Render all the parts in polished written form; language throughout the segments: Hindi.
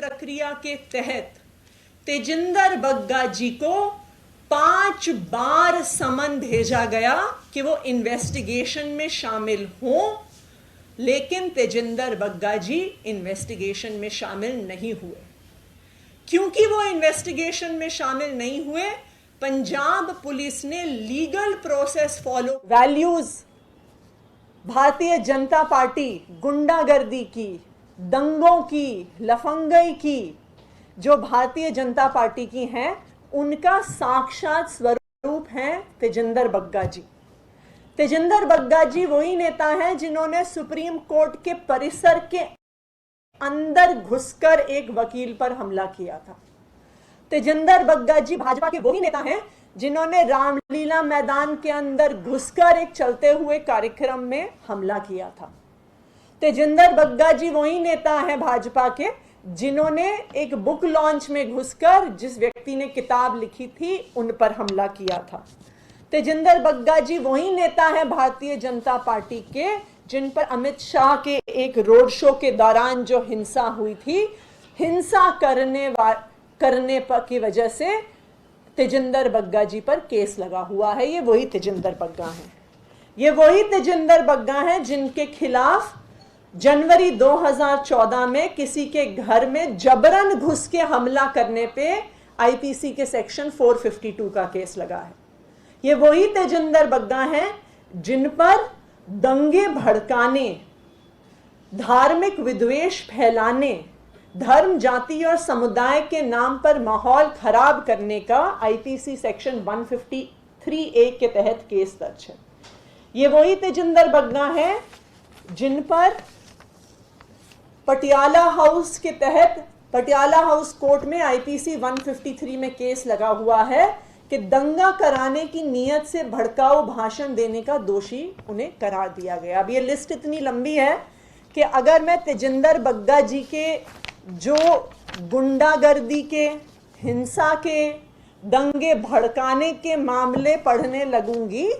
प्रक्रिया के तहत तेजिंदर बग्गा जी को 5 बार समन भेजा गया कि वो इन्वेस्टिगेशन में शामिल हों, लेकिन तेजिंदर बग्गा जी इन्वेस्टिगेशन में शामिल नहीं हुए। क्योंकि वो इन्वेस्टिगेशन में शामिल नहीं हुए, पंजाब पुलिस ने legal process follow, values Bharatiya Janata party गुंडागर्दी की, दंगों की, लफंगई की जो भारतीय जनता पार्टी की हैं, उनका साक्षात स्वरूप हैं तेजिंदर बग्गा जी। तेजिंदर बग्गा जी वही नेता हैं जिन्होंने सुप्रीम कोर्ट के परिसर के अंदर घुसकर एक वकील पर हमला किया था। तेजिंदर बग्गा जी भाजपा के वही नेता हैं जिन्होंने रामलीला मैदान के अंदर घुसकर एक चलते हुए कार्यक्रम में हमला किया था। तेजिंदर बग्गा जी वही नेता हैं भाजपा के जिन्होंने एक बुक लॉन्च में घुसकर जिस व्यक्ति ने किताब लिखी थी उन पर हमला किया था। तेजिंदर बग्गा जी वही नेता हैं भारतीय जनता पार्टी के जिन पर अमित शाह के एक रोड शो के दौरान जो हिंसा हुई थी, हिंसा करने की वजह से तेजिंदर बग्गा जी पर केस लगा हुआ है। ये वही तेजिंदर बग्गा हैं। ये वही तेजिंदर बग्गा हैं जिनके खिलाफ जनवरी 2014 में किसी के घर में जबरन घुस के हमला करने पे आईपीसी के सेक्शन 452 का केस लगा है। ये वही तेजिंदर बग्गा हैं जिन पर दंगे भड़काने, धार्मिक विद्वेष फैलाने, धर्म, जाति और समुदाय के नाम पर माहौल खराब करने का आईपीसी सेक्शन 153A के तहत केस दर्ज है। ये वही तेजिंदर बग्गा हैं जिन पर पटियाला हाउस के तहत पटियाला हाउस कोर्ट में आईपीसी 153 में केस लगा हुआ है कि दंगा कराने की नीयत से भड़काऊ भाषण देने का दोषी उन्हें करार दिया गया। अब ये लिस्ट इतनी लंबी है कि अगर मैं तेजिंदर बग्गा जी के जो गुंडागर्दी के, हिंसा के, दंगे भड़काने के मामले पढ़ने लगूंगी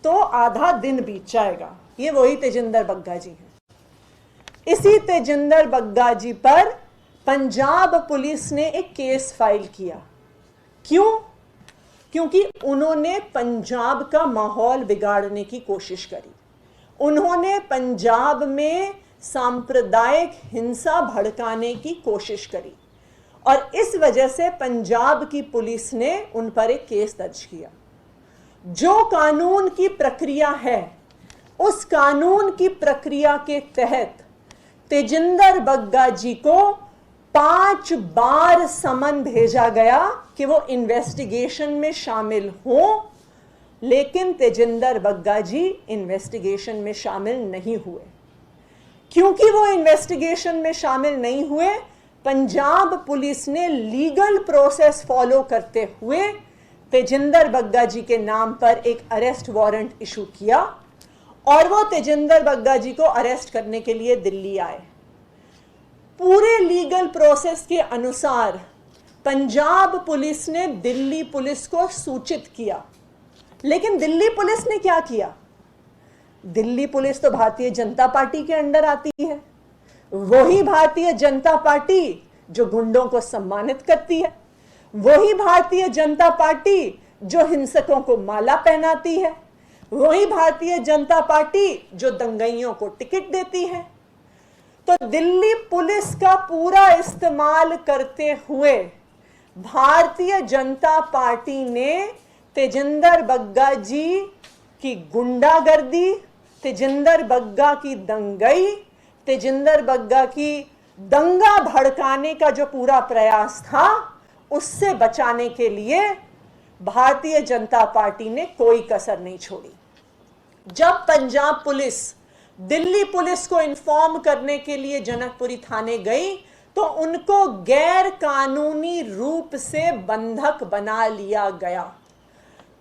तो आधा दिन बीत जाएगा। ये वही तेजिंदर बग्गा जी हैं। इसी तेजिंदर बग्गा जी पर पंजाब पुलिस ने एक केस फाइल किया। क्यों? क्योंकि उन्होंने पंजाब का माहौल बिगाड़ने की कोशिश करी। उन्होंने पंजाब में सांप्रदायिक हिंसा भड़काने की कोशिश करी और इस वजह से पंजाब की पुलिस ने उन पर एक केस दर्ज किया। जो कानून की प्रक्रिया है, उस कानून की प्रक्रिया के तहत तेजिंदर बग्गा जी को 5 बार समन भेजा गया कि वो इन्वेस्टिगेशन में शामिल हों, लेकिन तेजिंदर बग्गा जी इन्वेस्टिगेशन में शामिल नहीं हुए। क्योंकि वो इन्वेस्टिगेशन में शामिल नहीं हुए, पंजाब पुलिस ने लीगल प्रोसेस फॉलो करते हुए तेजिंदर बग्गा जी के नाम पर एक अरेस्ट वारंट इशू किया और वो तेजिंदर बग्गा जी को अरेस्ट करने के लिए दिल्ली आए। पूरे लीगल प्रोसेस के अनुसार पंजाब पुलिस ने दिल्ली पुलिस को सूचित किया, लेकिन दिल्ली पुलिस ने क्या किया? दिल्ली पुलिस तो भारतीय जनता पार्टी के अंडर आती है। वही भारतीय जनता पार्टी जो गुंडों को सम्मानित करती है, वही भारतीय जनता पार्टी जो हिंसकों को माला पहनाती है, वही भारतीय जनता पार्टी जो दंगइयों को टिकट देती है। तो दिल्ली पुलिस का पूरा इस्तेमाल करते हुए भारतीय जनता पार्टी ने तेजिंदर बग्गा जी की गुंडागर्दी, तेजिंदर बग्गा की दंगई, तेजिंदर बग्गा की दंगा भड़काने का जो पूरा प्रयास था, उससे बचाने के लिए भारतीय जनता पार्टी ने कोई कसर नहीं छोड़ी। जब पंजाब पुलिस दिल्ली पुलिस को इन्फॉर्म करने के लिए जनकपुरी थाने गई तो उनको गैर कानूनी रूप से बंधक बना लिया गया।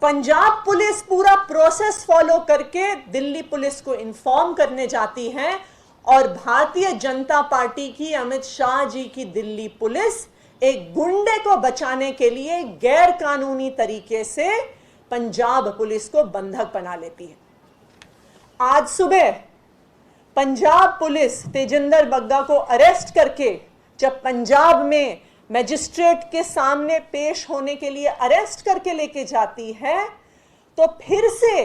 पंजाब पुलिस पूरा प्रोसेस फॉलो करके दिल्ली पुलिस को इन्फॉर्म करने जाती है और भारतीय जनता पार्टी की, अमित शाह जी की दिल्ली पुलिस एक गुंडे को बचाने के लिए गैर कानूनी तरीके से पंजाब पुलिस को बंधक बना लेती है। आज सुबह पंजाब पुलिस तेजिंदर बग्गा को अरेस्ट करके जब पंजाब में मैजिस्ट्रेट के सामने पेश होने के लिए अरेस्ट करके लेके जाती है, तो फिर से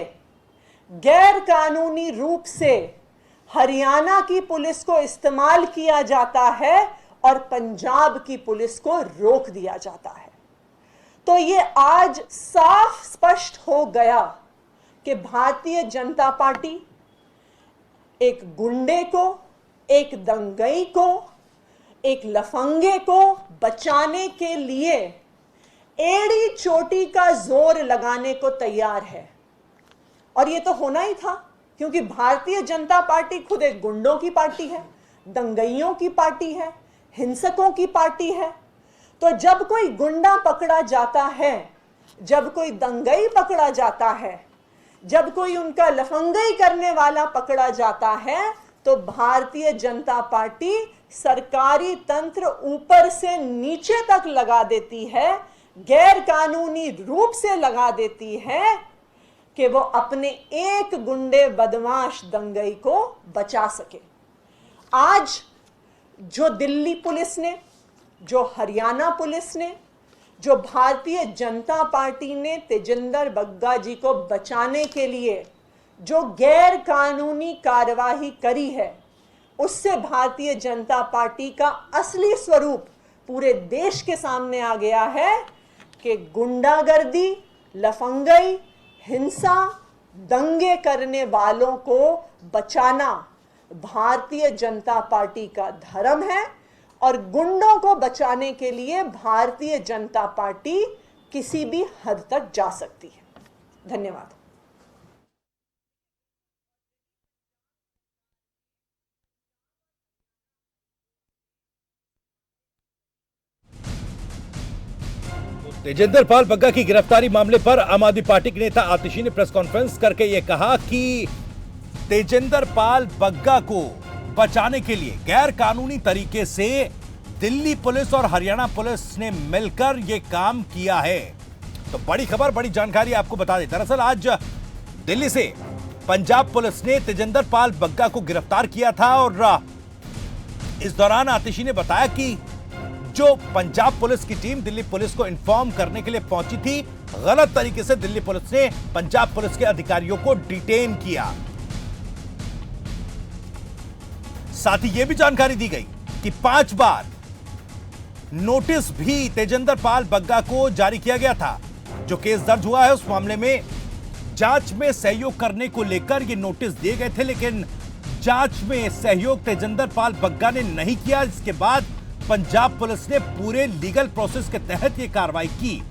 गैर कानूनी रूप से हरियाणा की पुलिस को इस्तेमाल किया जाता है और पंजाब की पुलिस को रोक दिया जाता है। तो ये आज साफ स्पष्ट हो गया कि भारतीय जनता पार्टी एक गुंडे को, एक दंगई को, एक लफंगे को बचाने के लिए एड़ी चोटी का जोर लगाने को तैयार है। और ये तो होना ही था, क्योंकि भारतीय जनता पार्टी खुद एक गुंडों की पार्टी है, दंगइयों की पार्टी है, हिंसकों की पार्टी है। तो जब कोई गुंडा पकड़ा जाता है, जब कोई दंगई पकड़ा जाता है, जब कोई उनका लफंगई करने वाला पकड़ा जाता है, तो भारतीय जनता पार्टी सरकारी तंत्र ऊपर से नीचे तक लगा देती है, गैर कानूनी रूप से लगा देती है कि वो अपने एक गुंडे बदमाश दंगई को बचा सके। आज जो दिल्ली पुलिस ने, जो हरियाणा पुलिस ने, जो भारतीय जनता पार्टी ने तेजिंदर बग्गा जी को बचाने के लिए जो गैर कानूनी कार्यवाही करी है, उससे भारतीय जनता पार्टी का असली स्वरूप पूरे देश के सामने आ गया है कि गुंडागर्दी, लफंगई, हिंसा, दंगे करने वालों को बचाना भारतीय जनता पार्टी का धर्म है और गुंडों को बचाने के लिए भारतीय जनता पार्टी किसी भी हद तक जा सकती है। धन्यवाद। तेजिंदर पाल बग्गा की गिरफ्तारी मामले पर आम आदमी पार्टी के नेता आतिशी ने प्रेस कॉन्फ्रेंस करके यह कहा कि तेजिंदर पाल बग्गा को बचाने के लिए गैर कानूनी तरीके से दिल्ली पुलिस और हरियाणा पुलिस ने मिलकर यह काम किया है। तो बड़ी खबर, बड़ी जानकारी आपको बता दें। दरअसल आज दिल्ली से पंजाब पुलिस ने तेजिंदर पाल बग्गा को गिरफ्तार किया था और इस दौरान आतिशी ने बताया कि जो पंजाब पुलिस की टीम दिल्ली पुलिस को इन्फॉर्म करने के लिए पहुंची थी, गलत तरीके से दिल्ली पुलिस ने पंजाब पुलिस के अधिकारियों को डिटेन किया। साथ ही यह भी जानकारी दी गई कि 5 बार नोटिस भी तेजिंदर पाल बग्गा को जारी किया गया था। जो केस दर्ज हुआ है उस मामले में जांच में सहयोग करने को लेकर ये नोटिस दिए गए थे, लेकिन जांच में सहयोग तेजिंदर पाल बग्गा ने नहीं किया। इसके बाद पंजाब पुलिस ने पूरे लीगल प्रोसेस के तहत यह कार्रवाई की।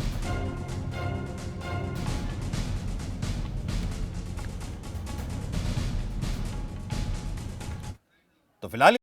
तो फिलहाल